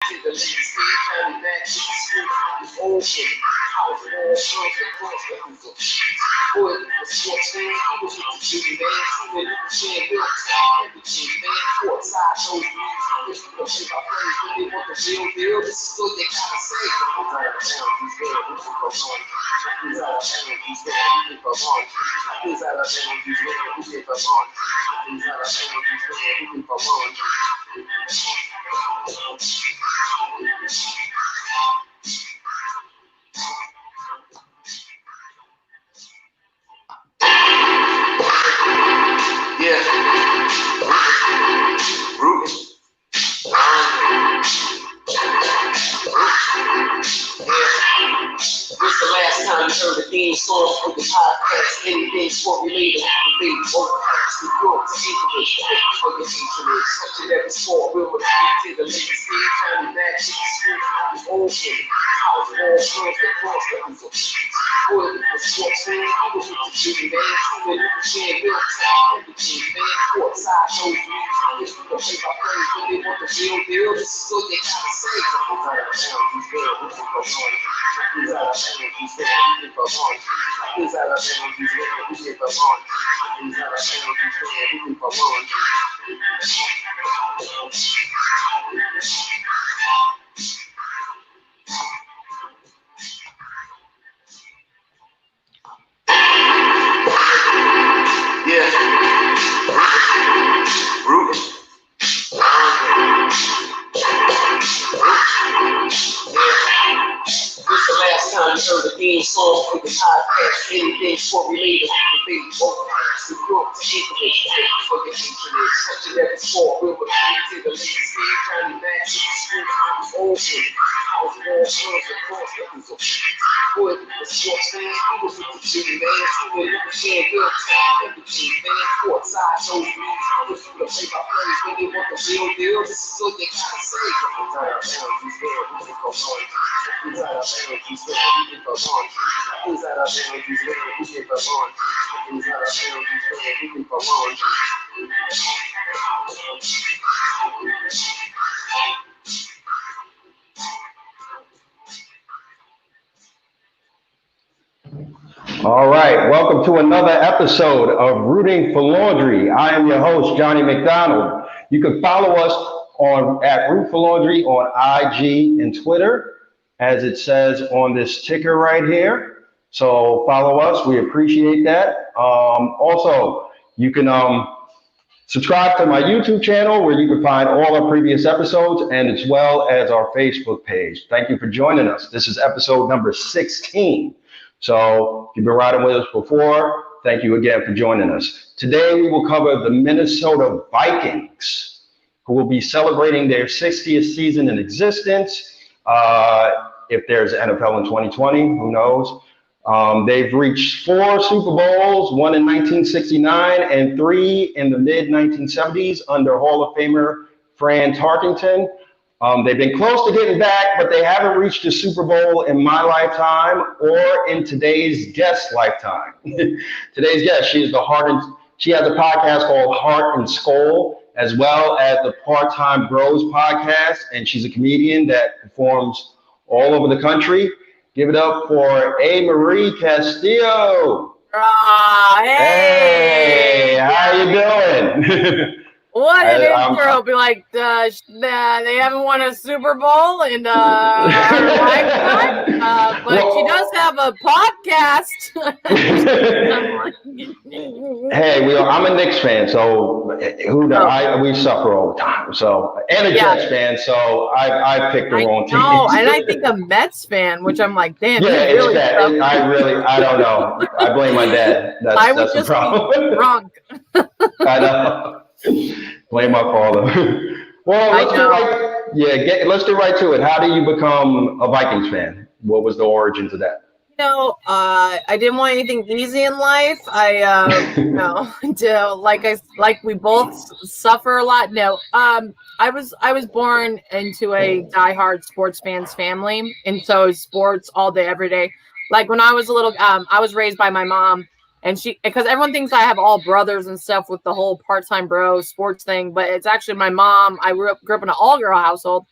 To the legacy, coming back to the street, I was old shit. I was all girls across the hoop. Boy, the sports fan, I was with the shooting man. Too many people saying real time, everything, man. Courtside, no views. I wish we could play by players, but they want the real deal. This is what they gotta say. Who's out of town, who's there, who's for long? Who's out of town, who's there, who's for long? Who's out of town, who's there, who's for long? Who's out of town, who's there, who's for long? Yeah. Rootin'. When's the last time you heard a theme song for the podcast? Anything sport related, debate, overcast, the growth, English, for the internet. Such an every sport will repeat to the legacy. Coming back to the street, I was old shit. I was all girls across the hoop. Boy, the sports fan, I was with the shooting man. Too many people saying real time, everything, man. Courtside, no views. I wish we could play by players, but they want the real deal. This is what they gotta say. Who's out of town, who's there, who's for long? Who's out of town, who's there, who's for long? Who's out of town, who's there, who's for long? Who's out of town, who's there, who's for long? Yeah. Rootin'. When's the last time you heard a theme song for the podcast? Anything sport related, debate, overcast, the growth, English, for the internet. Such an every sport will repeat to the legacy. Coming back to the street, I was old shit. I was all girls across the hoop. Boy, the sports fan, I was with the shooting man. Too many people saying real time, everything, man. Courtside, no views. I wish we could play by players, but they want the real deal. This is what they gotta say. Who's out of town, who's there, who's for long? Who's out of town, who's there, who's for long? Who's out of town, who's there, who's for long? Who's out of town, who's there, who's for long? All right, welcome to another episode of Rooting for Laundry. I am your host, Johnny McDonald. You can follow us at Root for Laundry on IG and Twitter, as it says on this ticker right here. So follow us, we appreciate that. Also, you can subscribe to my YouTube channel where you can find all our previous episodes and as well as our Facebook page. Thank you for joining us. This is episode number 16. So if you've been riding with us before, thank you again for joining us. Today we will cover the Minnesota Vikings, who will be celebrating their 60th season in existence. If there's NFL in 2020, who knows? They've reached 4 Super Bowls, one in 1969 and 3 in the mid-1970s under Hall of Famer Fran Tarkenton. They've been close to getting back, but they haven't reached a Super Bowl in my lifetime or in today's guest's lifetime. Today's guest, she has a podcast called Heart and Skol, as well as the Part-Time Broz podcast, and she's a comedian that performs all over the country. Give it up for AMarie Castillo. Hey, how you doing? What an intro! Be like, they haven't won a Super Bowl in lifetime, but she does have a podcast. Hey, I'm a Knicks fan, so we suffer all the time. So, and a Jets fan, so I picked the wrong team. No, and I think a Mets fan, which I'm like, damn. Yeah, it's really that. I don't know. I blame my dad. That's the problem. Be drunk. I know. Blame my father. Well, let's get right to it. How do you become a Vikings fan? What was the origins of that? I didn't want anything easy in life. Like we both suffer a lot. No, I was born into a diehard sports fans family, and so sports all day, every day. Like when I was a little, I was raised by my mom. And because everyone thinks I have all brothers and stuff with the whole part-time bro sports thing, but it's actually my mom. I grew up in an all-girl household.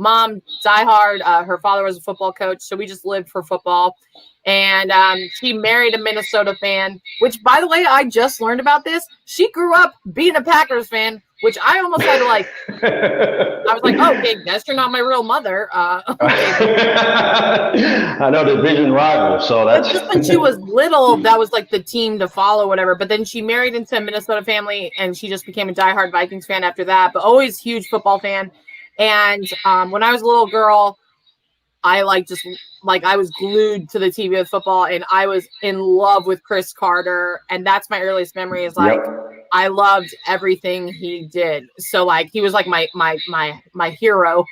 mom, diehard. Her father was a football coach, so we just lived for football. And she married a Minnesota fan, which, by the way, I just learned about this. She grew up being a Packers fan, which I almost had to I was like, oh, okay, guess you're not my real mother. I know the division rival, so that's just when she was little, that was like the team to follow, whatever. But then she married into a Minnesota family, and she just became a diehard Vikings fan after that. But always huge football fan. And when I was a little girl, I I was glued to the TV with football, and I was in love with Chris Carter, and that's my earliest memory. Is I loved everything he did. So he was like my hero.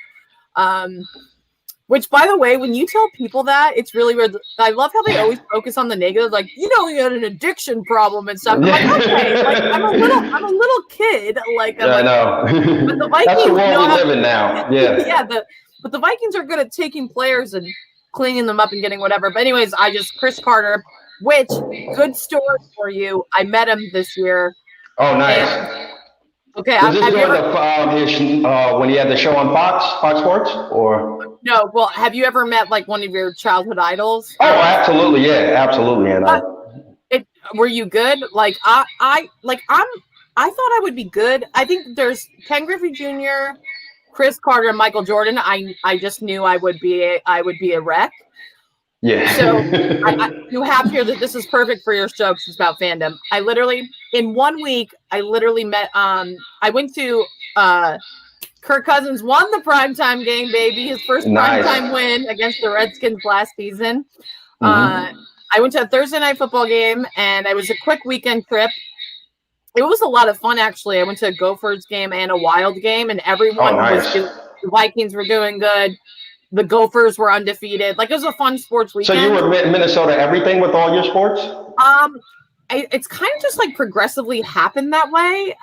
Which, by the way, when you tell people that, it's really weird. I love how they always focus on the negative, like, he had an addiction problem and stuff. I'm like, okay, I'm a little kid. I know. But the Vikings, that's the world we live in now. Yeah. But the Vikings are good at taking players and cleaning them up and getting whatever. But anyways, Chris Carter, which, good story for you. I met him this year. Oh, nice. Okay. Was this when he had the show on Fox Sports, or? No. Well, have you ever met one of your childhood idols? Oh, absolutely. Yeah, absolutely. And were you good? I thought I would be good. I think there's Ken Griffey Jr., Chris Carter, and Michael Jordan. I just knew I would be a wreck. Yeah. So you have here that this is perfect for your show because it's about fandom. I literally, in 1 week, met. I went to Kirk Cousins won the primetime game, baby. His first primetime win against the Redskins last season. I went to a Thursday night football game, and it was a quick weekend trip. It was a lot of fun, actually. I went to a Gophers game and a Wild game, and everyone the Vikings were doing good. The Gophers were undefeated. It was a fun sports weekend. So you were Minnesota everything with all your sports? It's kind of just progressively happened that way.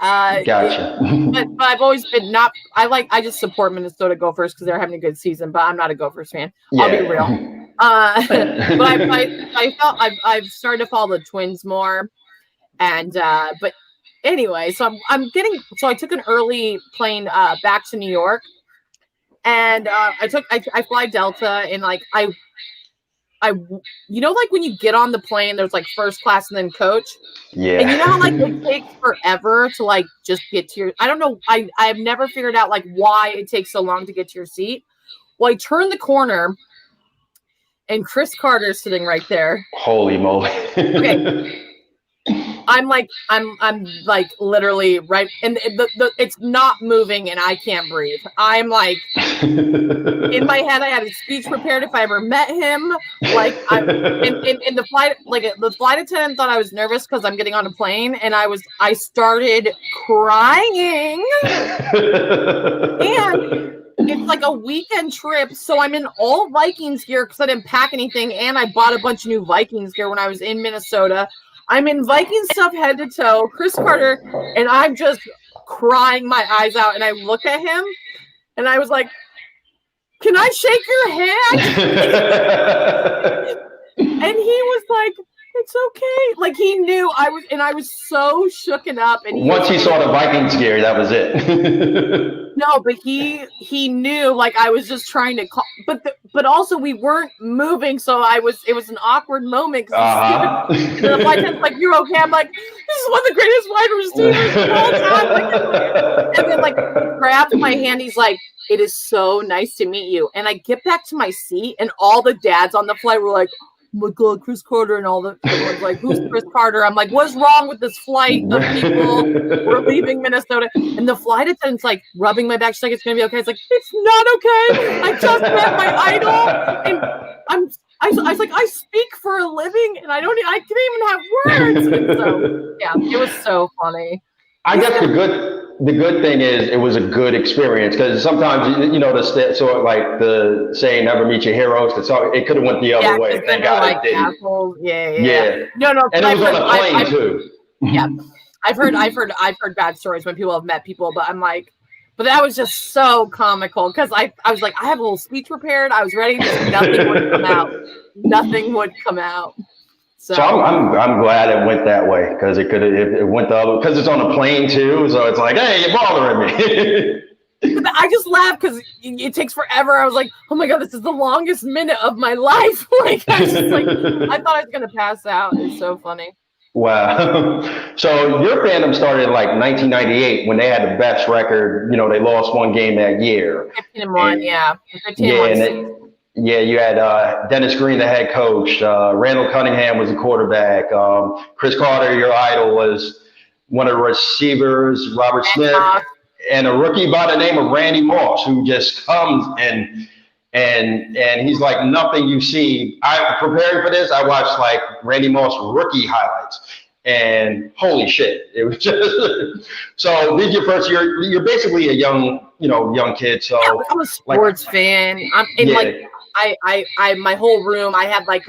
Gotcha. But I've always been I just support Minnesota Gophers because they're having a good season, but I'm not a Gophers fan. Yeah. I'll be real. But I felt I've started to follow the Twins more. And, but anyway, so I took an early plane back to New York. And I fly Delta, and when you get on the plane, there's first class and then coach. Yeah. And you know how it takes forever to just get to your. I don't know. I've never figured out why it takes so long to get to your seat. Well, I turned the corner, and Chris Carter's sitting right there. Holy moly! Okay. I'm literally right, and it's not moving, and I can't breathe. I'm in my head, I had a speech prepared if I ever met him. In the flight, the flight attendant thought I was nervous because I'm getting on a plane, and I started crying. And it's a weekend trip, so I'm in all Vikings gear because I didn't pack anything, and I bought a bunch of new Vikings gear when I was in Minnesota. I'm in Viking stuff head to toe, Chris Carter, and I'm just crying my eyes out. And I look at him, and I was like, "Can I shake your hand?" And he was like, "It's okay." He knew I was, and I was so shooken up. And once he saw the Vikings gear, that was it. No, but he knew I was just trying to call, but also we weren't moving, so it was an awkward moment. And the flight attendant's "You're okay?" I'm like, "This is one of the greatest wide receivers of all time." And then he grabs my hand. He's like, "It is so nice to meet you." And I get back to my seat, and all the dads on the flight were like, "Oh my God, Chris Carter," and everyone's like, "Who's Chris Carter?" I'm like, "What's wrong with this flight of people? We're leaving Minnesota." And the flight attendant's rubbing my back. She's like, "It's gonna be okay." It's "It's not okay. I just met my idol, and I was like, I speak for a living, and I can't even have words." And so yeah, it was so funny. I guess the good thing is it was a good experience, because sometimes the saying "never meet your heroes," it could have went the other way. Thank God it didn't. Assholes. Yeah. No, and it was on a plane too. Yeah, I've heard bad stories when people have met people, but but that was just so comical because I was like, I have a little speech prepared. I was ready, just nothing would come out. Nothing would come out. So I'm glad it went that way, because it went the other, because it's on a plane too. So it's "Hey, you're bothering me." I just laughed because it takes forever. I was like, oh my God, this is the longest minute of my life. Like, I thought I was going to pass out. It's so funny. Wow. So your fandom started in like 1998 when they had the best record. They lost one game that year. 15-1, yeah. 15-1. Yeah, you had Dennis Green, the head coach. Randall Cunningham was the quarterback. Chris Carter, your idol, was one of the receivers. Robert Smith, and a rookie by the name of Randy Moss, who just comes and he's like nothing you see. I preparing for this, I watched like Randy Moss rookie highlights, and holy shit, it was just. So this is your first year. You're basically a young kid. So yeah, I'm a sports fan. I'm in like. I my whole room, I had like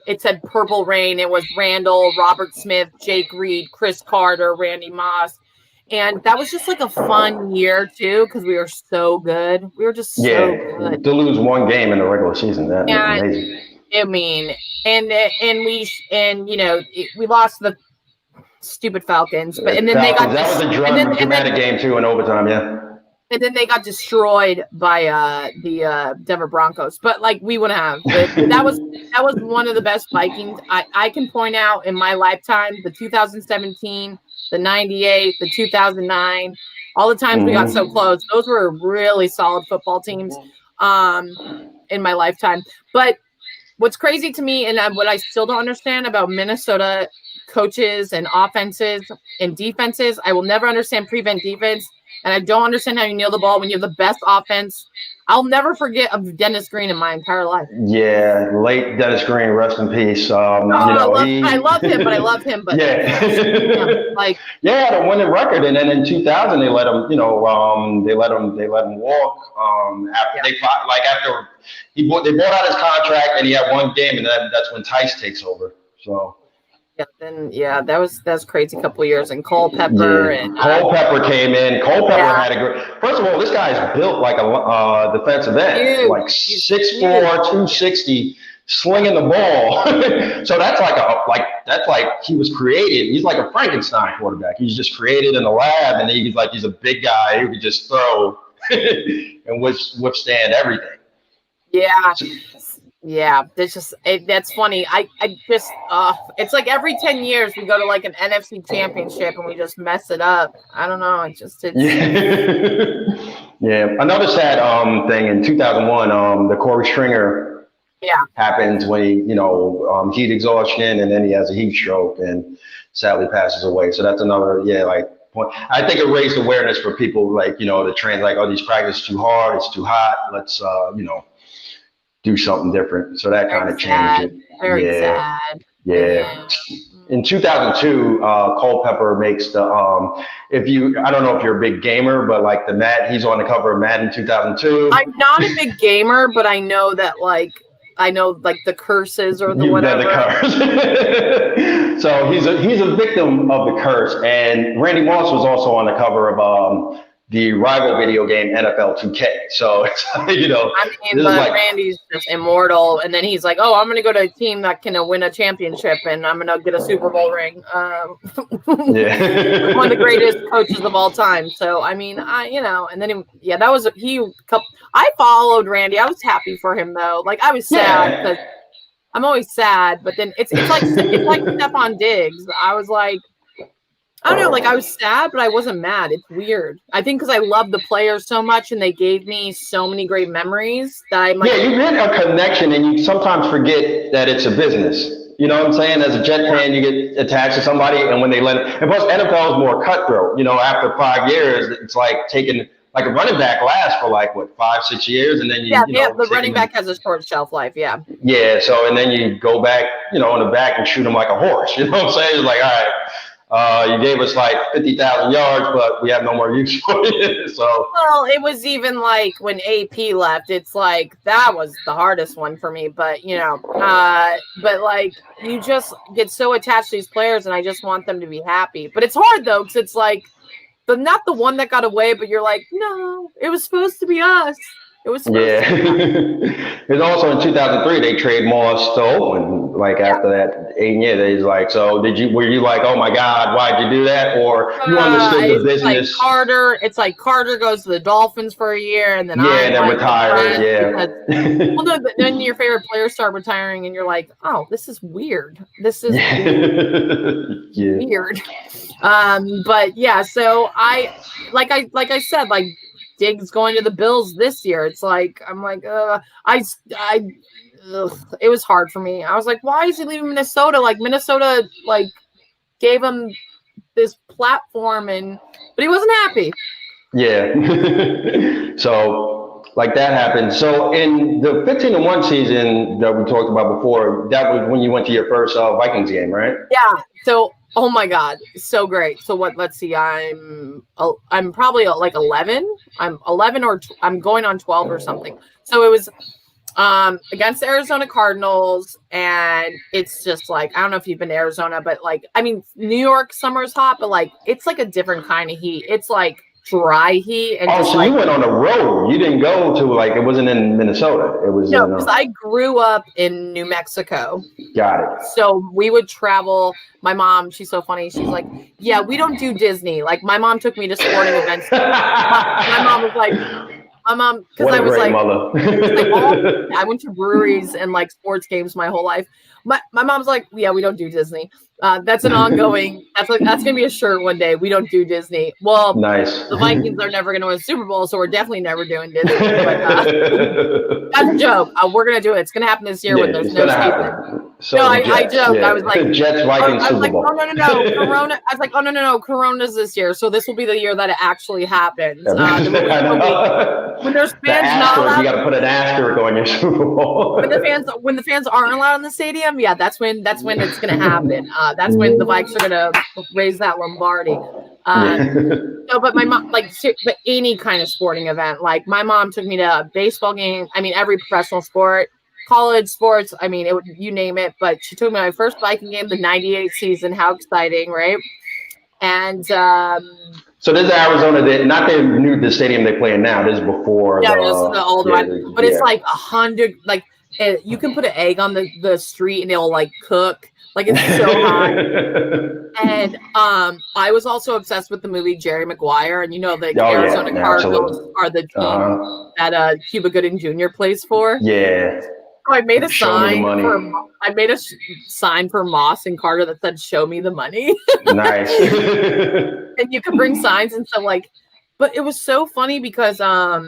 it said Purple Rain. It was Randall, Robert Smith, Jake Reed, Chris Carter, Randy Moss. And that was just like a fun year too, because we were so good. We were just so good. To lose one game in the regular season, that was amazing. I mean, we lost the stupid Falcons, but and then they got that was a dramatic game too in overtime, yeah. And then they got destroyed by the Denver Broncos. But like we wouldn't have. That was one of the best Vikings I can point out in my lifetime. The 2017, the 98, the 2009, all the times we got so close. Those were really solid football teams in my lifetime. But what's crazy to me, and what I still don't understand about Minnesota coaches and offenses and defenses, I will never understand prevent defense. And I don't understand how you kneel the ball when you have the best offense. I'll never forget of Dennis Green in my entire life. Yeah, late Dennis Green, rest in peace. I love him, but yeah, like the winning record, and then in 2000 they let him, they let him walk. After they bought out his contract, and he had one game, and that's when Tice takes over. So. That was crazy couple of years, and Culpepper and Culpepper came in. Culpepper had a great. First of all, this guy's built like a defensive end, like 6'4", 260, slinging the ball. So that's like he was created. He's like a Frankenstein quarterback. He's just created in the lab, and he's a big guy who could just throw and withstand everything. Yeah. Yeah, that's funny. I just it's like every 10 years we go to like an NFC championship and we just mess it up. I don't know. Yeah. Another sad thing in 2001, the Corey Stringer happens when he heat exhaustion, and then he has a heat stroke and sadly passes away. So that's another point. I think it raised awareness for people the trends these practices too hard, it's too hot. Let's do something different. So that kind of changed it. Very sad. Yeah. In 2002, Culpepper makes the I don't know if you're a big gamer, but like he's on the cover of Madden 2002. I'm not a big gamer, but I know that the curses or the whatever. The curse. So he's a victim of the curse, and Randy Moss was also on the cover of the rival video game NFL 2K. So it's Randy's just immortal, and then he's like, "Oh, I'm going to go to a team that can win a championship, and I'm going to get a Super Bowl ring." One of the greatest coaches of all time. So I mean, and then I followed Randy. I was happy for him though. Like I was sad because I'm always sad, but then it's like Stephon Diggs. I was like, I don't know, I was sad, but I wasn't mad. It's weird. I think because I love the players so much, and they gave me so many great memories that you get a connection, and you sometimes forget that it's a business. You know what I'm saying? As a Jet fan, you get attached to somebody, and when they and plus NFL is more cutthroat. After 5 years, it's like taking a running back lasts for 5-6 years, and then the running back has a short shelf life. Yeah. Yeah. So and then you go back, in the back and shoot him like a horse. You know what I'm saying? It's like, all right. You gave us 50,000 yards, but we have no more use for it. So it was even when AP left. It's that was the hardest one for me. But you just get so attached to these players, and I just want them to be happy. But it's hard though, because it's not the one that got away, but you're like, no, it was supposed to be us. It was supposed Yeah. to. It's also in 2003 they trade Moss to Oakland. Like after that 8 years, he's like, so were you like, oh my God, why'd you do that? Or you understood the business? It's like Carter goes to the Dolphins for a year and then and then retires. Yeah. Well, no, but then your favorite players start retiring and you're like, oh, this is weird. This is weird. But yeah, so I said, like Diggs going to the Bills this year. It's like I'm like, it was hard for me. I was like, why is he leaving Minnesota? Like Minnesota, like gave him this platform, but he wasn't happy. Yeah. So like that happened. So in the 15-1 season that we talked about before, that was when you went to your first Vikings game, right? Yeah. So. Oh my God, so great. So what? Let's see. I'm probably like 11. I'm 11 or I'm going on 12 or something. So it was against the Arizona Cardinals, and it's just like, I don't know if you've been to Arizona, but like, I mean, New York summer's hot, but like it's like a different kind of heat. It's like dry heat. And so you went on the road. You didn't go to it wasn't in Minnesota. It was because I grew up in New Mexico. Got it. So we would travel. My mom, she's so funny. She's like, yeah, we don't do Disney. Like my mom took me to sporting events. My mom was like, because I was like, I went to breweries and like sports games my whole life. My mom's like, yeah, we don't do Disney. That's an ongoing. That's gonna be a shirt one day. We don't do Disney. Well, nice. The Vikings are never gonna win a Super Bowl, so we're definitely never doing Disney. But, that's a joke. We're gonna do it. It's gonna happen this year when there's no season. So no, I joked. Yeah. I was like, Jets Vikings Super Bowl. Oh, no, Corona. I was like, oh no, Corona's this year, so this will be the year that it actually happens. When there's fans not allowed, you got to put an asterisk on your Super Bowl. when the fans aren't allowed in the stadium, yeah, that's when it's gonna happen. That's when the Vikes are gonna raise that Lombardi. No, but my mom, but any kind of sporting event, like my mom took me to a baseball game. I mean, every professional sport, college sports. I mean, you name it. But she took me to my first Viking game, the '98 season. How exciting, right? And so this is Arizona. Not the stadium they play in now. This is before. Yeah, this is the old one. But it's like 100. Like you can put an egg on the street and it'll like cook. Like it's so hot. And I was also obsessed with the movie Jerry Maguire, and the Arizona Cardinals are the team that Cuba Gooding Jr. plays for. Yeah. So I made a sign for Moss and Carter that said "Show me the money." Nice. And you could bring signs and stuff but it was so funny because my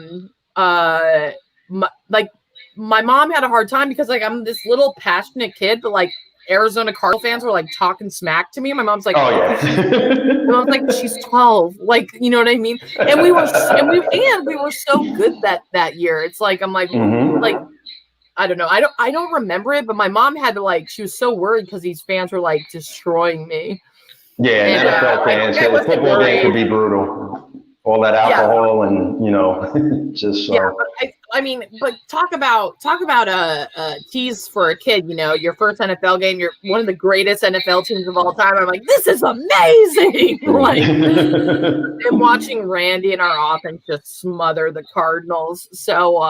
mom had a hard time because I'm this little passionate kid, but like Arizona Cardinal fans were like talking smack to me. My mom's like, "Oh yeah." My mom's like, "She's 12." Like, you know what I mean? And we were so good that year. It's like I'm like like I don't know. I don't remember it, but my mom had to she was so worried because these fans were like destroying me. Yeah, and NFL fans. The football game could be brutal. All that alcohol and just so. Yeah, but talk about a tease for a kid. Your first NFL game. You're one of the greatest NFL teams of all time. I'm like, this is amazing. And watching Randy and our offense just smother the Cardinals. So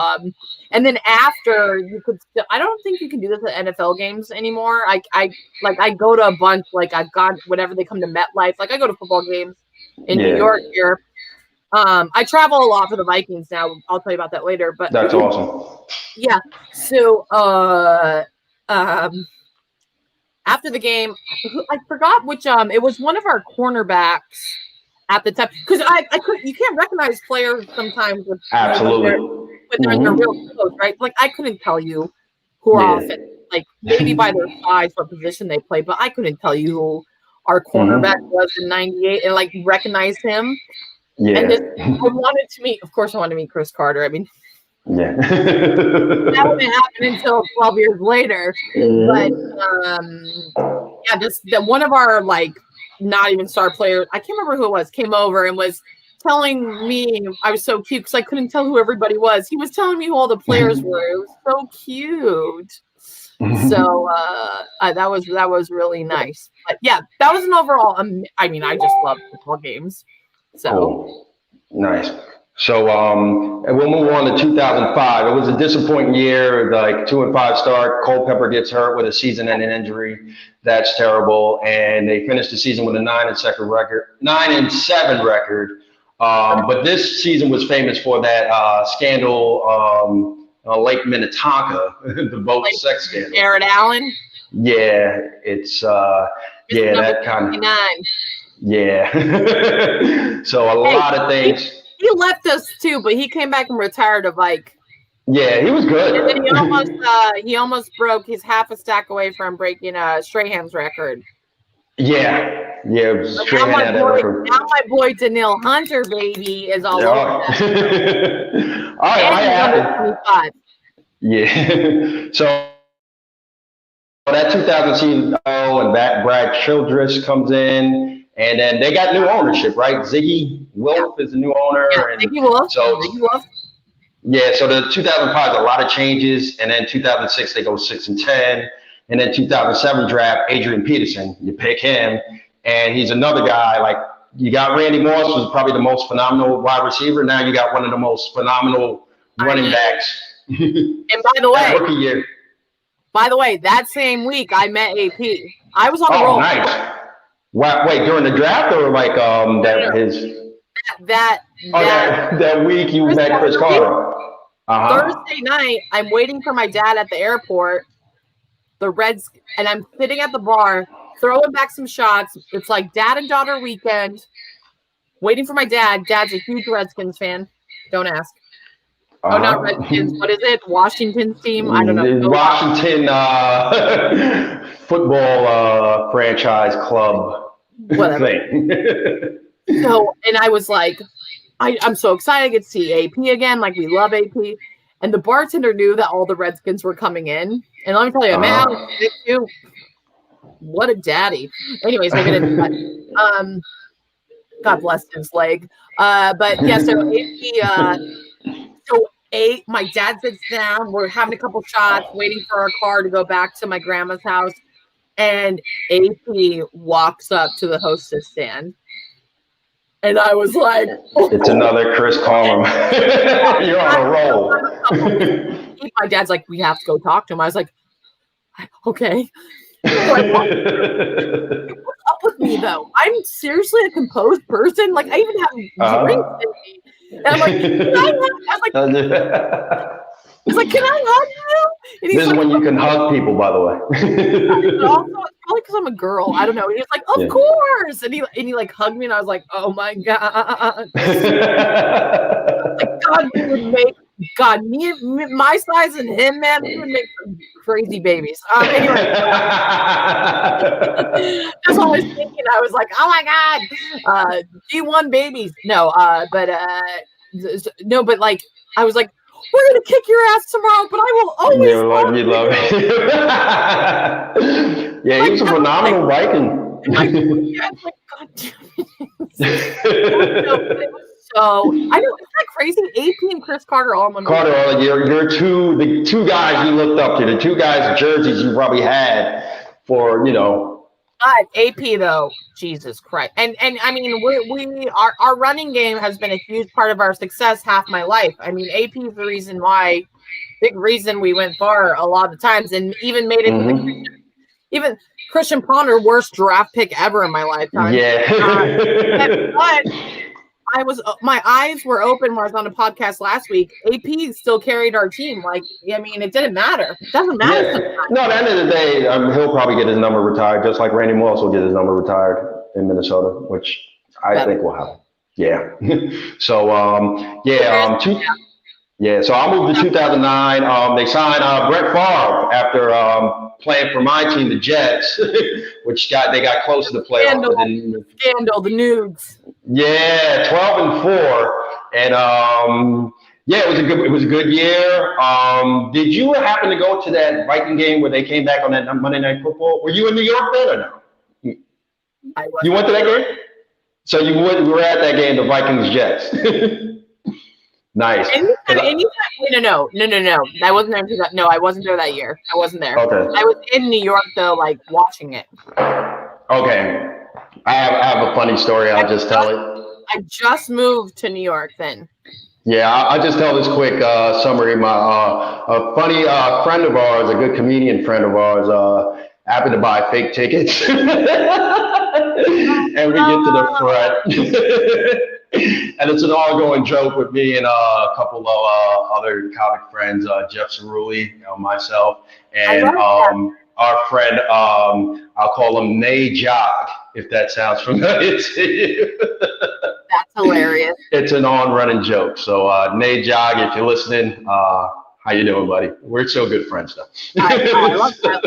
and then after you could, I don't think you can do this at NFL games anymore. I go to a bunch. I've got whenever they come to MetLife. I go to football games in New York here. I travel a lot for the Vikings now. I'll tell you about that later. But that's awesome. Yeah. So after the game, I forgot which it was one of our cornerbacks at the time because I couldn't. You can't recognize players sometimes with absolutely when they're real close, right? I couldn't tell you who are offense, maybe by their size, what position they play, but I couldn't tell you who our cornerback was in '98 and recognize him. Yeah. And then I wanted to meet Chris Carter. I mean, yeah. That wouldn't happen until 12 years later. But one of our not even star players, I can't remember who it was, came over and was telling me I was so cute because I couldn't tell who everybody was. He was telling me who all the players were. It was so cute. So that was really nice. But yeah, that was an overall. I just love football games. So cool. Nice. So and we'll move on to 2005. It was a disappointing year, like 2-5 start. Culpepper gets hurt with a season-ending injury. That's terrible. And they finished the season with a 9-7 record. But this season was famous for that scandal on Lake Minnetonka, the boat sex scandal. Jared Allen. Yeah, it's that kind of. Yeah. So a lot of things. He left us too, but he came back and retired of like. Yeah, he was good. And then he almost broke. He's half a stack away from breaking Strahan's record. Yeah. Strahan had that record. Now my boy Daniil Hunter, baby, is all over that. All right, 25. Yeah. So that 2000 season, and Brad Childress comes in. And then they got new ownership, right? Ziggy Wolf is the new owner. Yeah, and Ziggy Wolf. So, Ziggy Wolf. Yeah, so the 2005 is a lot of changes. And then 2006, they go 6-10. And then 2007 draft, Adrian Peterson. You pick him. And he's another guy, like you got Randy Moss, who's probably the most phenomenal wide receiver. Now you got one of the most phenomenal running backs. And by the way, rookie year. By the way, that same week I met AP. I was on the roll. Oh, nice. Wait, during the draft or like that week you met Chris Carter? Thursday night, I'm waiting for my dad at the airport. And I'm sitting at the bar, throwing back some shots. It's like dad and daughter weekend. Waiting for my dad. Dad's a huge Redskins fan. Don't ask. Oh, not Redskins. What is it? Washington's team? I don't know. Washington football franchise club. Whatever. So, and I was like, I'm so excited to get to see AP again. Like, we love AP. And the bartender knew that all the Redskins were coming in. And let me tell you, man, what a daddy. Anyways, we'll get into that. God bless his leg. But yeah, so AP, my dad sits down. We're having a couple shots, waiting for our car to go back to my grandma's house. And AP walks up to the hostess stand. And I was like, it's another Chris Carter. You're on a roll. My dad's like, we have to go talk to him. I was like, okay. What's up with me, though? I'm seriously a composed person. Like, I even have drinks in me. And I'm like, can I hug? He's like, can I hug you? This is when you can hug people, by the way. Also, it's probably because I'm a girl. I don't know. He was like, of course. And he like hugged me, and I was like, oh my God. Me, my size and him, man, we would make some crazy babies. Anyway, that's what I was thinking. I was like, oh my God, G1 babies. No, but like, I was like, we're gonna kick your ass tomorrow, but I will always love you. Yeah, he was a phenomenal Viking. Yeah, it's like, God damn it. So I know, isn't that crazy? AP and Chris Carter all in one. Carter, you're the two guys you looked up to, the two guys' jerseys you probably had for, God, AP though, Jesus Christ, and I mean our running game has been a huge part of our success half my life. I mean, AP is the big reason we went far a lot of times, and even made it to even Christian Ponder, worst draft pick ever in my lifetime. Yeah. But my eyes were open when I was on a podcast last week. AP still carried our team. Like, I mean, it didn't matter. It doesn't matter. Yeah. No, at the end of the day, he'll probably get his number retired, just like Randy Moss will get his number retired in Minnesota, which I think will happen. Yeah. So, so I'll move to 2009. They signed Brett Favre after playing for my team, the Jets, which they got close to the playoffs. Scandal, the nudes. Yeah, 12-4, and it was a good year. Did you happen to go to that Viking game where they came back on that Monday Night Football? Were you in New York then or no? I was. You went to that game? So you were at that game, the Vikings Jets. Nice. No. I wasn't there. No, I wasn't there that year. I wasn't there. Okay. I was in New York though, like watching it. Okay. I have a funny story. I'll just tell it. I just moved to New York then. Yeah, I'll just tell this quick summary. A funny friend of ours, a good comedian friend of ours, happened to buy fake tickets. And we get to the front. And it's an ongoing joke with me and a couple of other comic friends, Jeff Cerulli, myself, and our friend, I'll call him Nay Jog, if that sounds familiar to you. That's hilarious. It's an on-running joke. So, Nay Jog, if you're listening, how you doing, buddy? We're still good friends, though. I love that.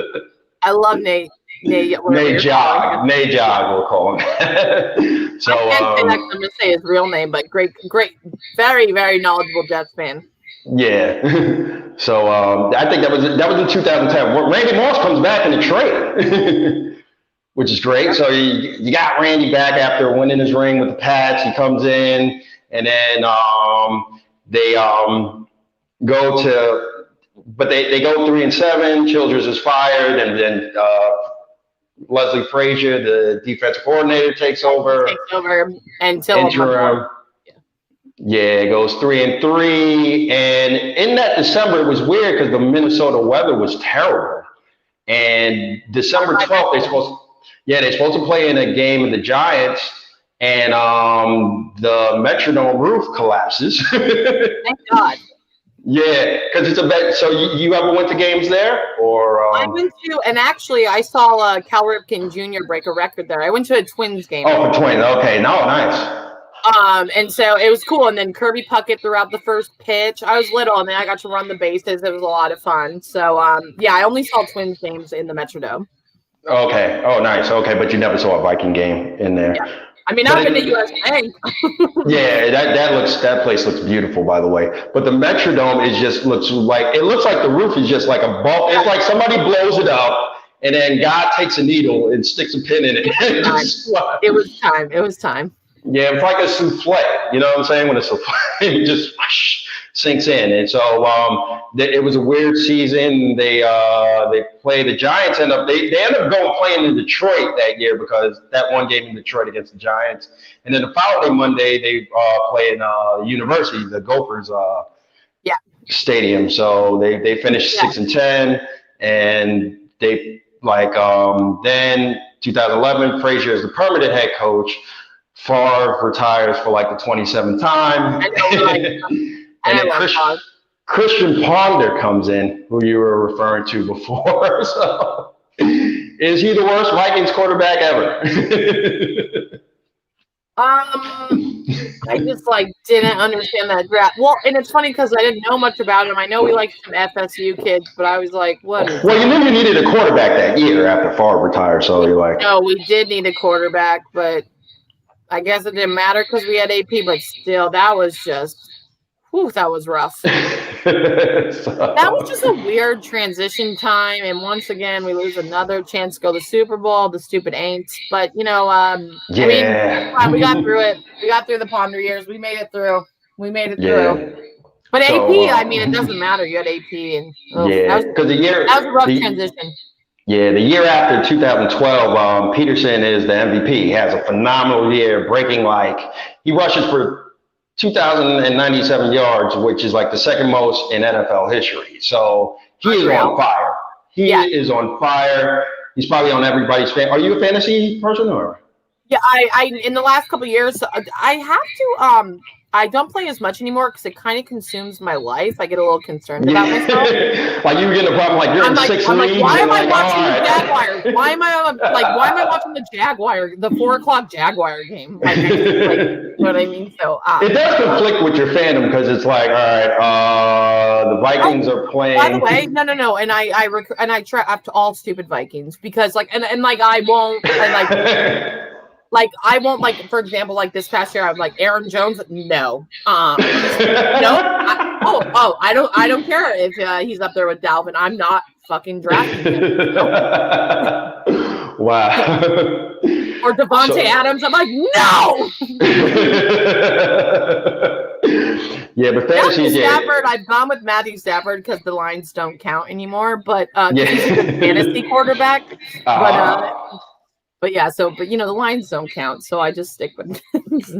I love Nate. Nay Jog, we'll call him. So, I can't say that 'cause I'm gonna say his real name, but great, very, very knowledgeable Jets fan. Yeah. So I think that was in 2010. Randy Moss comes back in the trade, which is great. So you got Randy back after winning his ring with the Pats. He comes in, and then they go to. But they go 3-7. Childress is fired, and then Leslie Frazier, the defensive coordinator, takes over. Until interim. Yeah, it goes 3-3, and in that December it was weird because the Minnesota weather was terrible. And December 12th, they're supposed to play in a game of the Giants, and the Metrodome roof collapses. Thank God. Yeah, because it's a bet. So you ever went to games there, or? I went to, and actually I saw Cal Ripken Jr. break a record there. I went to a Twins game. Oh, for Twins. Okay, no, nice. And so it was cool. And then Kirby Puckett threw out the first pitch. I was little, and then I got to run the bases. It was a lot of fun. So yeah, I only saw Twins games in the Metrodome. Okay. Oh, nice. Okay, but you never saw a Viking game in there. Yeah. I mean, I've been to US Bank. Yeah, that place looks beautiful, by the way. But the Metrodome looks like the roof is just like a ball. It's like somebody blows it up, and then God takes a needle and sticks a pin in it. It was time. Yeah, it's like a souffle. You know what I'm saying? When a souffle just sinks in. And so it was a weird season. They play the Giants. They end up playing in Detroit that year because that one game in Detroit against the Giants. And then the following Monday they play in University, the Gophers stadium. So they finished 6-10, and they then 2011 Frazier is the permanent head coach. Favre retires for like the 27th time. And then Christian Ponder comes in, who you were referring to before. So, is he the worst Vikings quarterback ever? I just didn't understand that draft. Well, and it's funny because I didn't know much about him. I know we like some FSU kids, but I was like, what? Well, you knew you needed a quarterback that year after Favre retired, so you're like. No, we did need a quarterback, but I guess it didn't matter because we had AP, but still, that was just. Ooh, that was rough. That was just a weird transition time, and once again, we lose another chance to go to the Super Bowl. The stupid Aints, but I mean, we got through it. We got through the Ponder years. We made it through. Through. But AP, I mean, it doesn't matter. You had AP, and that was a rough transition. Yeah, the year after 2012, Peterson is the MVP. He has a phenomenal year, breaking he rushes for 2,097 yards, which is the second most in NFL history. So he is on fire. He is on fire. He's probably on everybody's fan. Are you a fantasy person or? Yeah, I in the last couple of years, I have to. I don't play as much anymore because it kind of consumes my life. I get a little concerned about myself. You getting a problem you're in 6 leagues. Why am I watching the Jaguars? Why am I watching the Jaguar, the 4:00 Jaguar game? You know what I mean? So it does conflict with your fandom because it's all right, the Vikings are playing. By the way, no, and I try up to all stupid Vikings because I won't. I won't for example, this past year, I'm Aaron Jones. No, no. I don't care if he's up there with Dalvin. I'm not fucking drafting him. No. Wow. Or Devontae Adams. I'm no. Yeah, but fantasy. Stafford. I've gone with Matthew Stafford because the lines don't count anymore. But he's a fantasy quarterback. But the lines don't count, so I just stick with.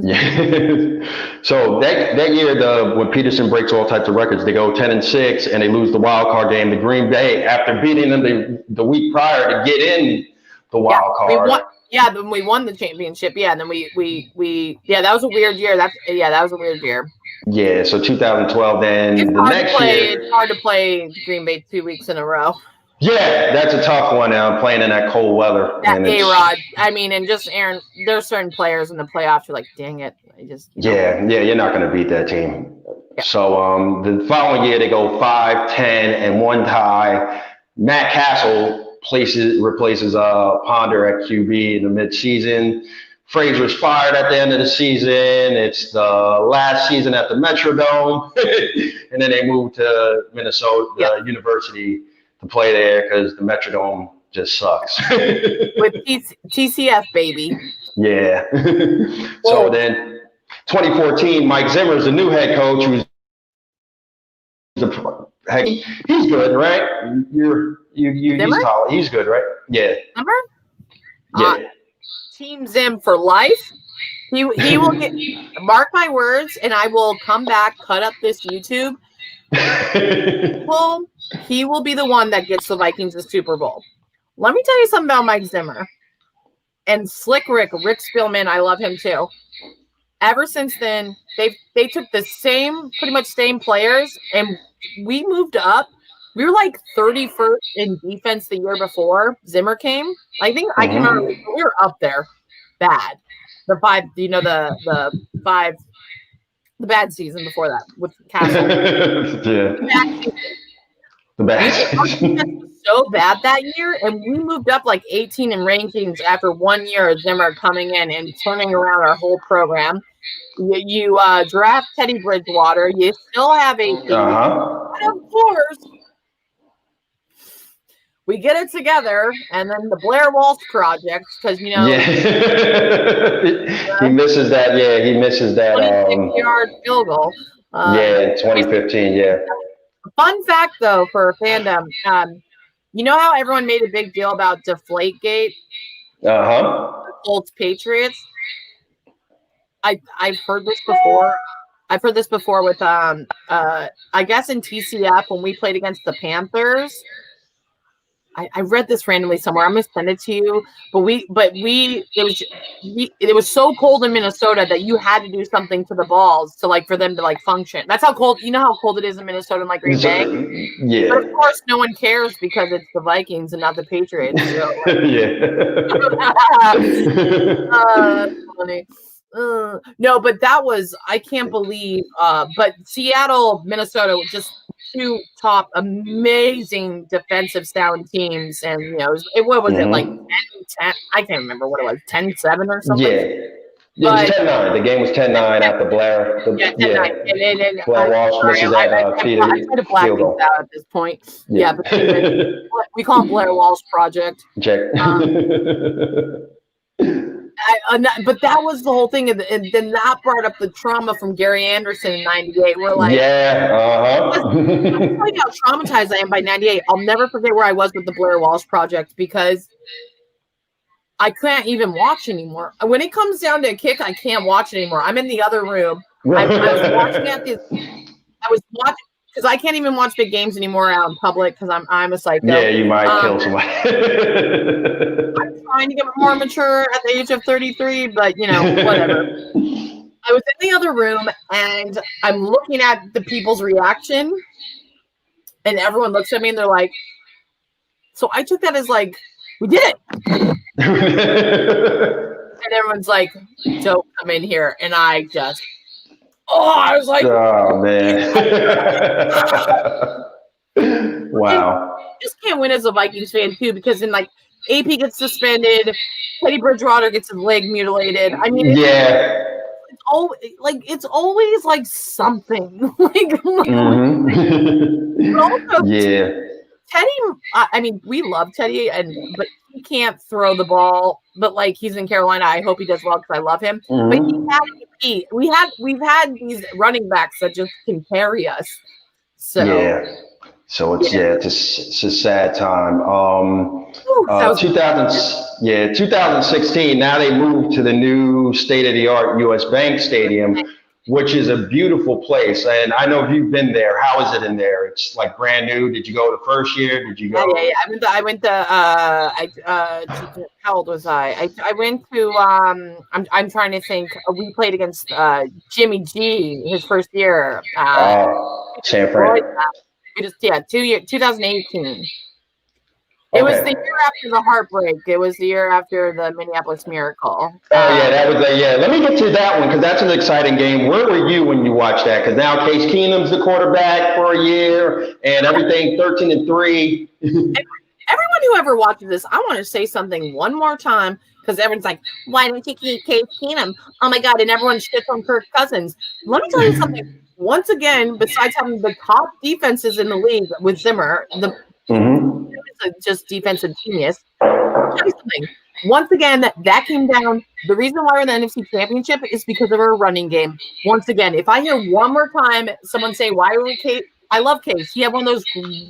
Yeah. So that year, when Peterson breaks all types of records, they go 10-6 and they lose the wild card game to Green Bay after beating them the week prior to get in the wild card. Then we won the championship. Yeah, and then that was a weird year. That was a weird year. Yeah, so 2012. Then it's hard to play Green Bay 2 weeks in a row. Yeah, that's a tough one now, playing in that cold weather. That A-Rod. I mean, and just Aaron, there's certain players in the playoffs you're like, dang it. You're not going to beat that team. Yeah. So the following year, they go 5-10 and 1 tie. Matt Castle replaces Ponder at QB in the midseason. Frazier's fired at the end of the season. It's the last season at the Metrodome. And then they move to Minnesota University to play there because the Metrodome just sucks. With TCF, baby. Yeah. So then 2014, Mike Zimmer is the new head coach. He's good, right? He's good, right? Yeah. Zimmer? Yeah. Team Zim for life. He will get, mark my words, and I will come back, cut up this YouTube. He will be the one that gets the Vikings the Super Bowl. Let me tell you something about Mike Zimmer and Slick Rick Spielman. I love him too. Ever since then, they took the pretty much same players, and we moved up. We were like 31st in defense the year before Zimmer came. I think I can remember we were up there bad. The bad season before that with Castle. The bad season was so bad that year, and we moved up like 18 in rankings after 1 year of Zimmer coming in and turning around our whole program. You draft Teddy Bridgewater. You still have a of course. We get it together, and then the Blair Walsh project, because he misses that. Yeah, he misses that 26-yard field goal. 2015. Yeah. Fun fact, though, for fandom, you know how everyone made a big deal about Deflategate? Colts Patriots. I've heard this before. I've heard this before with I guess in TCF when we played against the Panthers. I read this randomly somewhere. I'm gonna send it to you. It was so cold in Minnesota that you had to do something to the balls for them to function. That's how cold. You know how cold it is in Minnesota and Green Bay. Yeah. But of course, no one cares because it's the Vikings and not the Patriots. So, funny. No, but that was I can't believe. But Seattle, Minnesota, just two top amazing defensive sound teams, and what was it like 10-10? I can't remember what it was, 10-7 or something. It was 10-9. The game was 10-9 after Blair. 10-9. Blair Walsh misses that field goal out at this point. Yeah, but we call it Blair Walsh project. But that was the whole thing, and then that brought up the trauma from Gary Anderson in '98. We're like, I'm telling you how traumatized I am by '98. I'll never forget where I was with the Blair Walsh project because I can't even watch anymore. When it comes down to a kick, I can't watch it anymore. I'm in the other room. I was watching because I can't even watch big games anymore out in public because I'm a psycho. Yeah, you might kill somebody. I'm trying to get more mature at the age of 33, but whatever. I was in the other room and I'm looking at the people's reaction, and everyone looks at me and they're like, so I took that as we did it. And everyone's like, don't come in here. And I was like, oh man. Wow. I just can't win as a Vikings fan too, because then AP gets suspended, Teddy Bridgewater gets his leg mutilated. I mean, it's always something. Teddy, I mean, we love Teddy, but he can't throw the ball. But he's in Carolina, I hope he does well because I love him. But we've had these running backs that just can carry us. So So it's a sad time. 2016. Now they moved to the new state-of-the-art U.S. Bank Stadium, which is a beautiful place. And I know if you've been there, how is it in there? It's like brand new. Did you go the first year? Did you go? Yeah. I went to how old was I? I went to I'm trying to think. We played against Jimmy G his first year. San Fran. 2018. It was the year after the heartbreak. It was the year after the Minneapolis Miracle. That was Let me get to that one because that's an exciting game. Where were you when you watched that? Because now Case Keenum's the quarterback for a year and everything 13-3. Everyone who ever watches this, I want to say something one more time because everyone's like, "Why don't you keep Case Keenum?" Oh my God! And everyone shits on Kirk Cousins. Let me tell you something. Once again, besides having the top defenses in the league with Zimmer, just defensive genius. Once again, that came down. The reason why we're in the NFC Championship is because of our running game. Once again, if I hear one more time someone say, "Why are we Case?" I love Case. He had one of those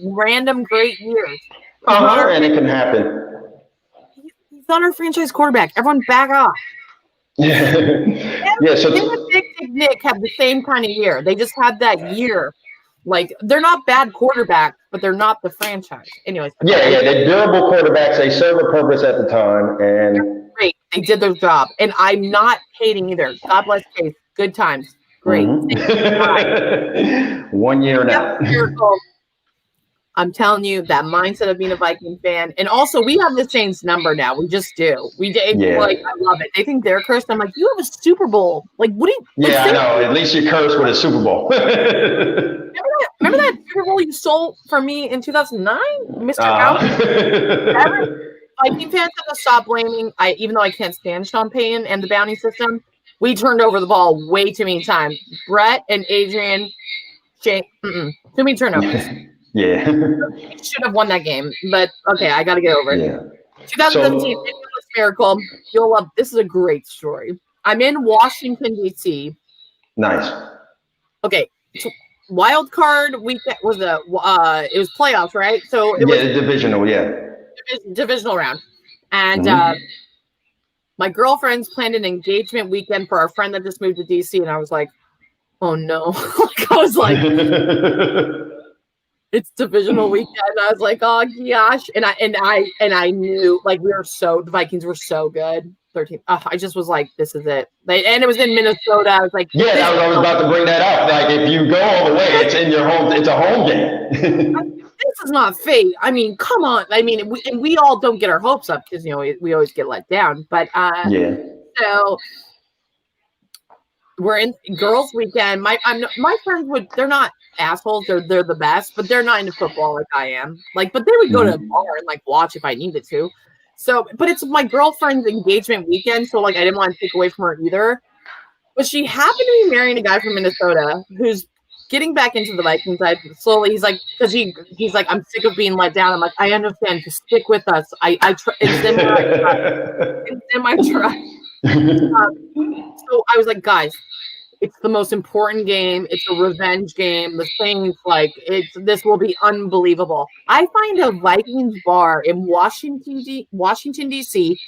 random great years. And it can happen. He's not our franchise quarterback. Everyone back off. So him and Big Nick have the same kind of year. They just had that year. Like, they're not bad quarterbacks, but they're not the franchise. Anyways. They're durable quarterbacks. They serve a purpose at the time. And they're great. They did their job. And I'm not hating either. God bless Case. Good times. Great. 1 year now. I'm telling you, that mindset of being a Viking fan. And also, we have the Saints number now. We just do. Like, I love it. They think they're cursed. I'm like, you have a Super Bowl. Like, what do you? I know. At least you're cursed with a Super Bowl. Remember that Super Bowl you stole from me in 2009, Mr. Out? Viking fans have to stop blaming. Even though I can't stand Sean Payton and the bounty system, we turned over the ball way too many times. Brett and Adrian, too many turnovers. Yeah. Should have won that game, but okay, I got to get over it. Yeah. 2017, Miracle. You'll love. This is a great story. I'm in Washington D.C. Nice. Okay, so wild card weekend was it was playoffs, right? So it was divisional, divisional round, and my girlfriend's planned an engagement weekend for our friend that just moved to D.C. And I was like, oh no, I was like. It's divisional weekend. I was like, oh gosh, and I knew like the Vikings were so good. 13. I just was like, this is it. And it was in Minnesota. I was like, I was about to bring that up. Like, if you go all the way, it's in your home. It's a home game. This is not fate. I mean, come on. I mean, we all don't get our hopes up because we always get let down. But so. We're in girls' weekend. My friends they're not assholes. They're the best, but they're not into football like I am. Like, but they would go to a bar and like watch if I needed to. So, but it's my girlfriend's engagement weekend, so like I didn't want to take away from her either. But she happened to be marrying a guy from Minnesota who's getting back into the Vikings side slowly. He's like, because he's like, I'm sick of being let down. I'm like, I understand. Just stick with us. It's in my trust. So I was like, guys, it's the most important game. It's a revenge game. The Saints, this will be unbelievable. I find a Vikings bar in Washington, D.C.,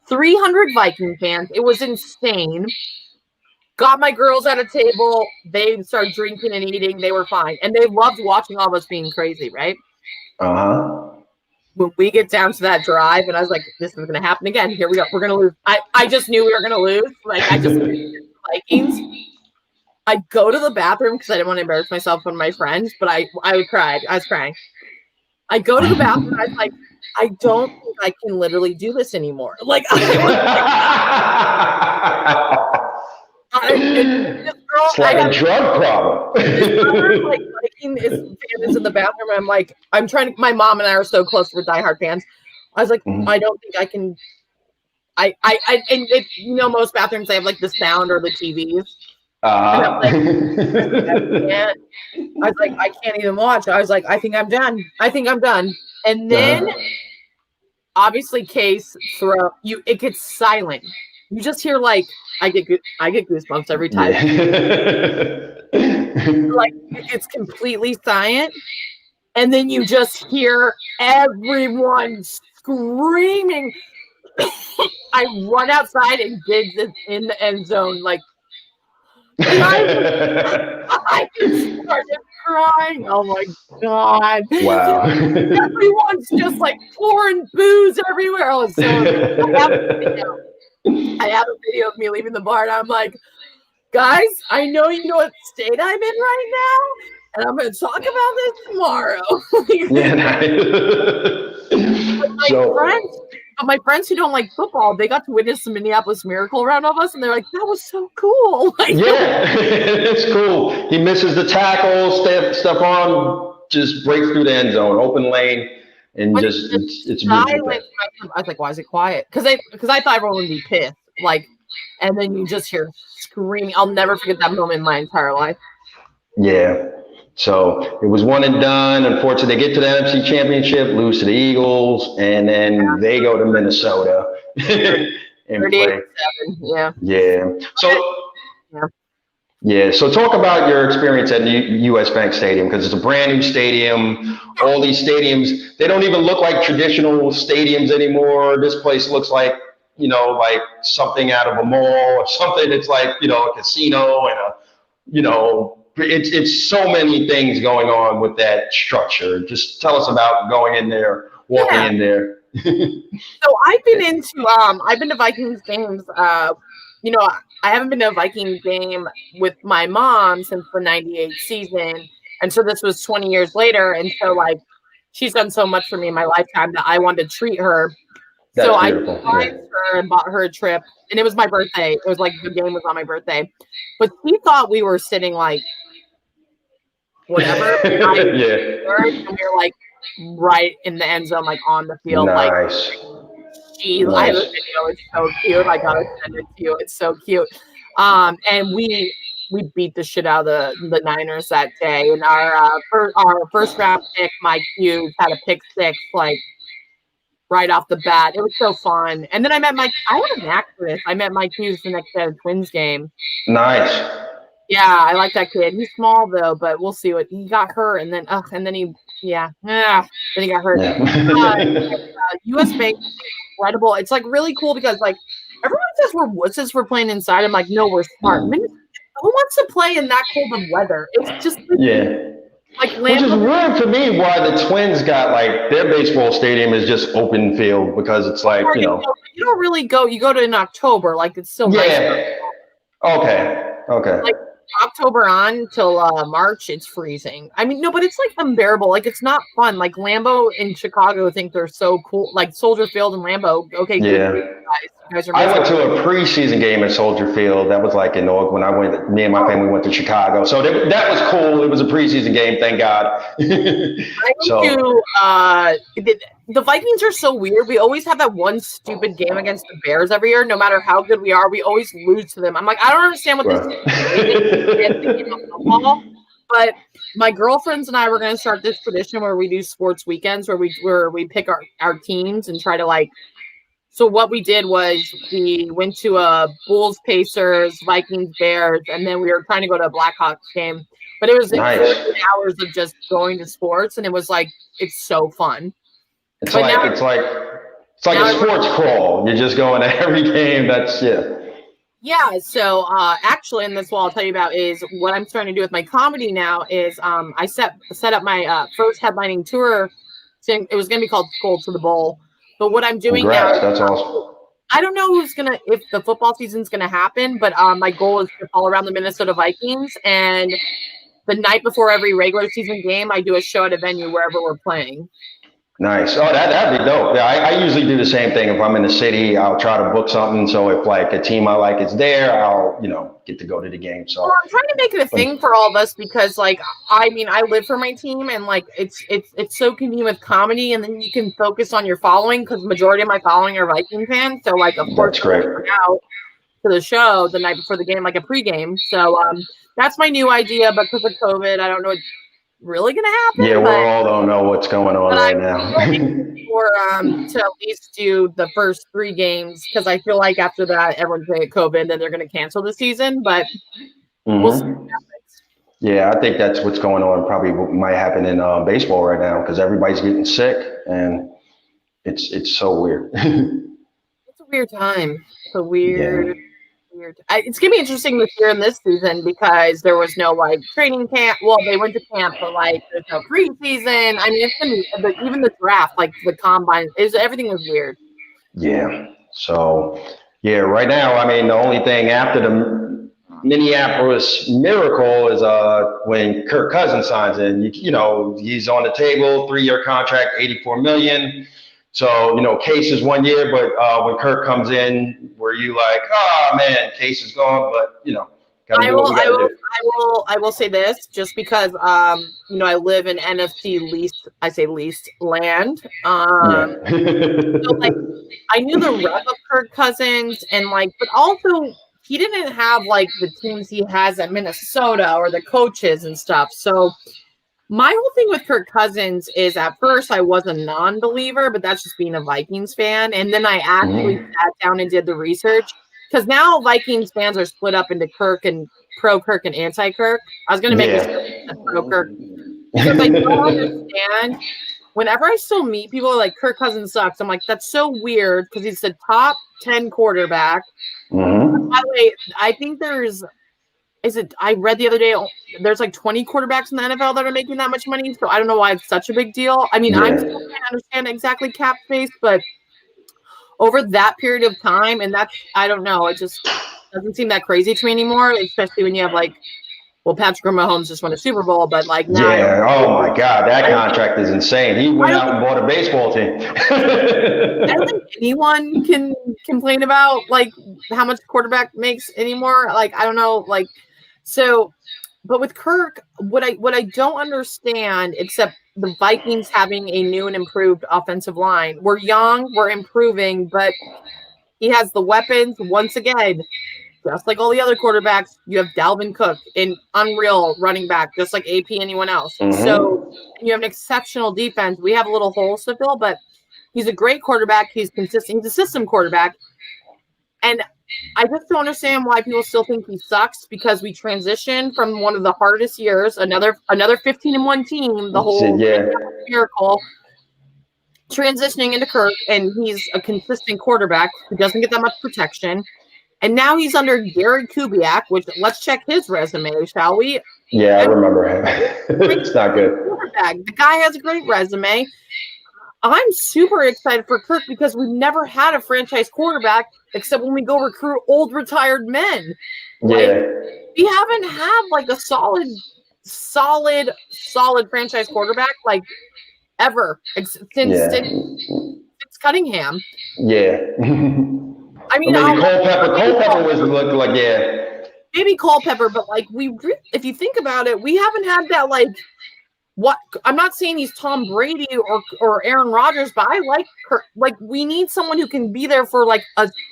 300 Viking fans. It was insane. Got my girls at a table. They started drinking and eating. They were fine. And they loved watching all of us being crazy, right? Uh-huh. When we get down to that drive, and I was like, this is going to happen again. Here we go. We're going to lose. I just knew we were going to lose. Like, I just knew Vikings. I go to the bathroom because I didn't want to embarrass myself in front of my friends, but I cried. I was crying. I go to the bathroom, and I was like, I don't think I can literally do this anymore. Like, it's like a drug problem. Like, Viking is in the bathroom. I'm like, I'm trying to. My mom and I are so close. We're diehard fans. I was like, I don't think I can. And most bathrooms they have like the sound or the TVs. I was like, I can't even watch. I was like, I think I'm done. And then, obviously, Case throw you. It gets silent. You just hear like I get goosebumps every time. Like it's completely silent, and then you just hear everyone screaming. I run outside and dig in the end zone, like, and I just started crying. Oh my God. Wow. Everyone's just like pouring booze everywhere. Oh, so I have a video of me leaving the bar, and I'm like, guys, I know you know what state I'm in right now, and I'm going to talk about this tomorrow. But my friends who don't like football, they got to witness the Minneapolis Miracle around of us, and they're like, that was so cool. Like, it's cool. He misses the tackle, Stephon just breaks through the end zone, open lane, and just it's beautiful. I was like, why is it quiet? Because I thought everyone would be pissed. Like, and then you just hear screaming. I'll never forget that moment in my entire life. Yeah. So it was one and done. Unfortunately, they get to the NFC Championship, lose to the Eagles, and then they go to Minnesota and play. Yeah. So talk about your experience at U.S. Bank Stadium, because it's a brand new stadium. All these stadiums, they don't even look like traditional stadiums anymore. This place looks like, like something out of a mall or something. It's like, a casino and it's so many things going on with that structure. Just tell us about going in there, walking in there. So I've been to Vikings games. I haven't been to a Viking game with my mom since the '98 season. And so this was 20 years later. And so, like, she's done so much for me in my lifetime that I wanted to treat her. That's so beautiful. I surprised her and bought her a trip. And it was my birthday. It was like the game was on my birthday. But she thought we were sitting, like, whatever. And we were, like, right in the end zone, like, on the field. Nice. I have a video. It's so cute. I gotta send it to you. It's so cute. And we beat the shit out of the Niners that day. And our first round pick, Mike Hughes, had a pick six, like, right off the bat. It was so fun. And then I met Mike. I had a knack for this. I met Mike Hughes the next day at a Twins game. Nice. Yeah, I like that kid. He's small though, but we'll see what he got hurt, and then then he got hurt. US Bank is incredible. It's like really cool because like everyone says we're wusses for playing inside. I'm like, no, we're smart. Who wants to play in that cold of weather? It's just like which is weird to me why the Twins got like their baseball stadium is just open field, because it's like you don't really go. You go to in October, like it's still nice. Okay. Like October on till March, it's freezing. I mean, no, but it's like unbearable. Like it's not fun. Like Lambeau in Chicago think they're so cool. Like Soldier Field and Lambeau. Okay, yeah. You guys are I went to a preseason game at Soldier Field. That was like in August when I went. Me and my family went to Chicago, so that was cool. It was a preseason game, thank God. The Vikings are so weird. We always have that one stupid game against the Bears every year. No matter how good we are, we always lose to them. I'm like, I don't understand what this is. But my girlfriends and I were going to start this tradition where we do sports weekends where we pick our teams and try to like. So what we did was we went to a Bulls, Pacers, Vikings, Bears, and then we were trying to go to a Blackhawks game. But it was like 14 hours of just going to sports, and it was like it's so fun. It's like a sports crawl. You're just going to every game. Yeah. So actually, and this what I'll tell you about is what I'm starting to do with my comedy now is I set up my first headlining tour. It was going to be called Skol to the Bowl. But what I'm doing now, that's awesome. I don't know if the football season's going to happen, but my goal is to follow around the Minnesota Vikings. And the night before every regular season game, I do a show at a venue wherever we're playing. Nice. Oh, that'd be dope. Yeah, I usually do the same thing. If I'm in the city, I'll try to book something. So if like a team I like is there, I'll get to go to the game. So I'm trying to make it a thing for all of us because like I live for my team and like it's so convenient with comedy, and then you can focus on your following because the majority of my following are Viking fans. So like of course that's great. Out to the show the night before the game, like a pregame. So that's my new idea, but because of COVID, I don't know. Really gonna happen? Yeah, we all don't know what's going on right now. For to at least do the first 3 games because I feel like after that everyone's gonna get COVID, then they're gonna cancel the season. But we'll see what happens. Yeah, I think that's what's going on. Probably what might happen in baseball right now because everybody's getting sick, and it's so weird. It's a weird time. It's a Yeah. weird. It's gonna be interesting this year in this season because there was no like training camp. Well, they went to camp, but like there's no preseason. I mean, it's gonna be even the draft, like the combine, is everything was weird. Yeah. So, yeah, right now, I mean, the only thing after the Minneapolis miracle is when Kirk Cousins signs in. You know, he's on the table, 3-year contract, 84 million. So, you know, Case is 1 year, but when Kirk comes in, were you like, oh man, Case is gone, but you know, gotta do what we gotta do. I will say this just because you know I live in NFC least land. Yeah. So like I knew the rep of Kirk Cousins and like, but also he didn't have like the teams he has at Minnesota or the coaches and stuff. So my whole thing with Kirk Cousins is at first I was a non-believer, but that's just being a Vikings fan. And then I actually sat down and did the research because now Vikings fans are split up into Kirk and pro Kirk and anti Kirk. I was going to make this pro Kirk because I don't understand. Whenever I still meet people like Kirk Cousins sucks, I'm like, that's so weird because he's the top 10 quarterback. By the way, I think I read the other day, there's like 20 quarterbacks in the NFL that are making that much money. So I don't know why it's such a big deal. I mean, I'm still trying to understand exactly cap space, but over that period of time, and that's, I don't know, it just doesn't seem that crazy to me anymore, especially when you have like, well, Patrick Mahomes just won a Super Bowl, but like now. Yeah, oh my God, that contract is insane. He went out and bought a baseball team. I don't think anyone can complain about like how much quarterback makes anymore. Like, I don't know, like, so, but with Kirk, what I don't understand, except the Vikings having a new and improved offensive line. We're young, we're improving, but he has the weapons once again. Just like all the other quarterbacks, you have Dalvin Cook, an unreal running back, just like AP anyone else. So you have an exceptional defense. We have a little holes to fill, but he's a great quarterback. He's consistent. He's a system quarterback. And I just don't understand why people still think he sucks because we transitioned from one of the hardest years, another 15-1 team, the whole miracle, transitioning into Kirk, and he's a consistent quarterback who doesn't get that much protection. And now he's under Gary Kubiak, which let's check his resume, shall we? Yeah, I remember him. It's not good. The guy has a great resume. I'm super excited for Kirk because we've never had a franchise quarterback except when we go recruit old retired men. Yeah. We haven't had like a solid franchise quarterback like ever since Cunningham. Yeah. I mean, maybe Culpepper was looked like maybe Culpepper, but like if you think about it, we haven't had that like. What I'm not saying he's Tom Brady or Aaron Rodgers, but I like Kirk. Like we need someone who can be there for like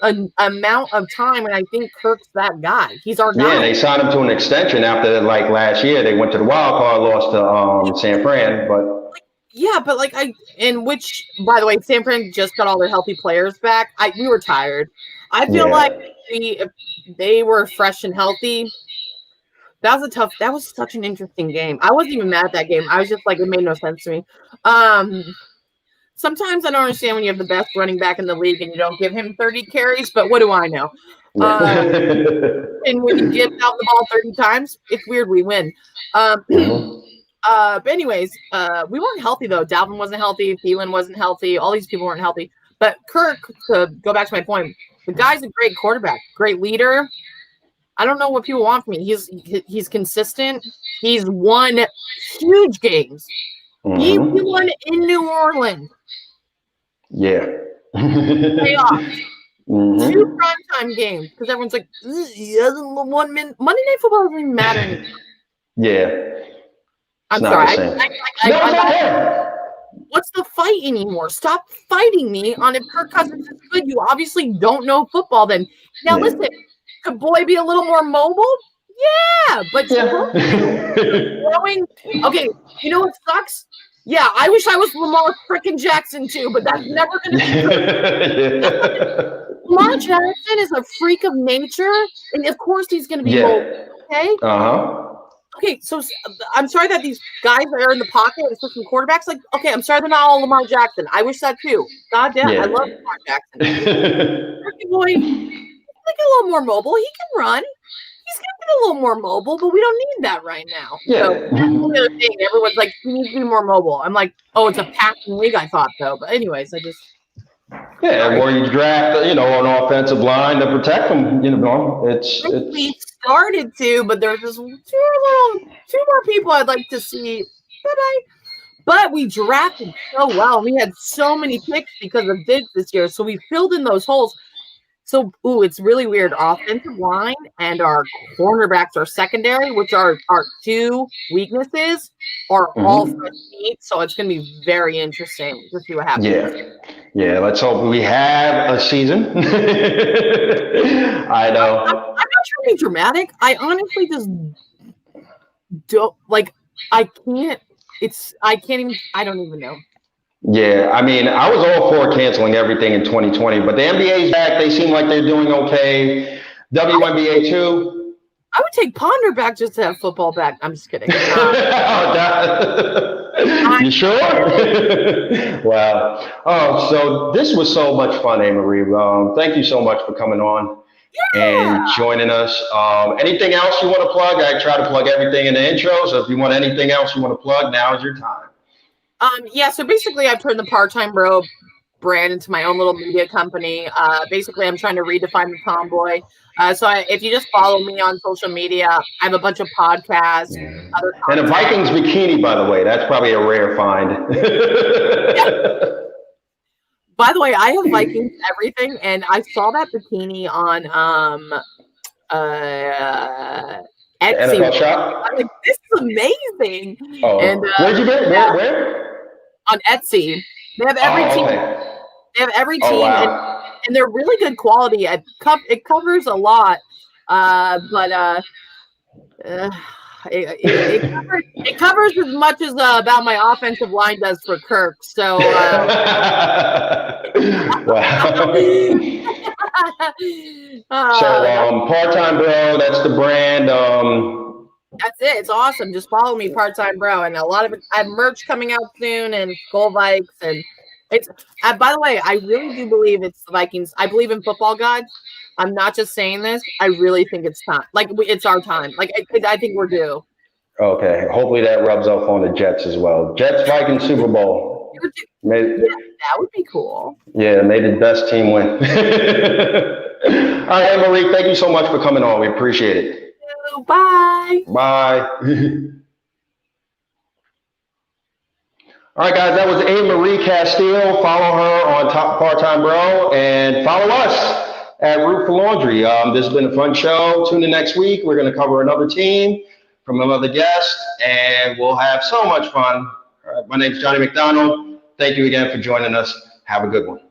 an amount of time, and I think Kirk's that guy. He's our guy. Yeah, they signed him to an extension after like last year. They went to the wild card, lost to San Fran, but. Yeah, but like which, by the way, San Fran just got all their healthy players back. We were tired. I feel like if they were fresh and healthy, that was such an interesting game. I wasn't even mad at that game. I was just like, it made no sense to me. Sometimes I don't understand when you have the best running back in the league and you don't give him 30 carries, but what do I know? And when you give out the ball 30 times, it's weird we win. But anyways, we weren't healthy though. Dalvin wasn't healthy. Thielen wasn't healthy. All these people weren't healthy. But Kirk, to go back to my point, the guy's a great quarterback, great leader. I don't know what people want from me. He's consistent. He's won huge games. He won in New Orleans. Yeah. Playoffs. 2 primetime games because everyone's like, he hasn't won 1 minute. Monday Night Football doesn't even matter anymore. Yeah. I'm sorry. What's the fight anymore? Stop fighting me on if Kirk Cousins is good. You obviously don't know football then. Now listen, could Boy be a little more mobile? Yeah, but throwing. Okay, you know what sucks? Yeah, I wish I was Lamar frickin' Jackson too, but that's never going to be good. Lamar Jackson is a freak of nature, and of course he's going to be mobile. Okay. okay, so I'm sorry that these guys that are in the pocket, especially quarterbacks, like, okay, I'm sorry they're not all Lamar Jackson. I wish that too. God damn, I love Lamar Jackson. Turkey boy, he's like a little more mobile. He can run. He's gonna get a little more mobile, but we don't need that right now. Yeah. So that's the other thing. Everyone's like, we need to be more mobile. I'm like, oh, it's a passing league, I thought though. But anyways, I just or you draft, an offensive line to protect them. We started to, but there's just two more people I'd like to see. But we drafted so well. We had so many picks because of Diggs this year, so we filled in those holes. So, it's really weird. Our offensive line and our cornerbacks are secondary, which are our two weaknesses, are all fresh meat. So it's going to be very interesting to see what happens. Yeah. Let's hope we have a season. I know. I'm not trying to be dramatic. I honestly just don't I can't even. I don't even know. Yeah, I mean, I was all for canceling everything in 2020, but the NBA's back. They seem like they're doing okay. WNBA too. I would take Ponder back just to have football back. I'm just kidding. You sure? Wow. Oh, so this was so much fun, AMarie. Thank you so much for coming on and joining us. Anything else you want to plug? I try to plug everything in the intro, so if you want anything else you want to plug, now is your time. So basically I've turned the Part-Time Bro brand into my own little media company. Basically I'm trying to redefine the tomboy. If you just follow me on social media, I have a bunch of podcasts. And a Vikings bikini, by the way, that's probably a rare find. By the way, I have Vikings everything, and I saw that bikini on Etsy. NFL shop? I'm like, this is amazing. Oh. And where'd you get it? Where? On Etsy. They have every team. Okay. They have every team, wow. and they're really good quality. It covers a lot, but it covers as much as about my offensive line does for Kirk. So, Part-Time Bro, that's the brand. That's it. It's awesome. Just follow me, Part-Time Bro, and a lot of it. I have merch coming out soon, and Skol Vikes, and it's. By the way, I really do believe it's the Vikings. I believe in football gods. I'm not just saying this. I really think it's time. It's our time. I think we're due. Okay. Hopefully that rubs off on the Jets as well. Jets Vikings Super Bowl. That would be cool. Yeah, may the best team win. All right, AMarie, thank you so much for coming on. We appreciate it. Bye. Bye. All right, guys, that was AMarie Castillo. Follow her on Part-Time Bro and follow us at Root for Laundry. This has been a fun show. Tune in next week. We're going to cover another team from another guest, and we'll have so much fun. All right, my name's Johnny McDonald. Thank you again for joining us. Have a good one.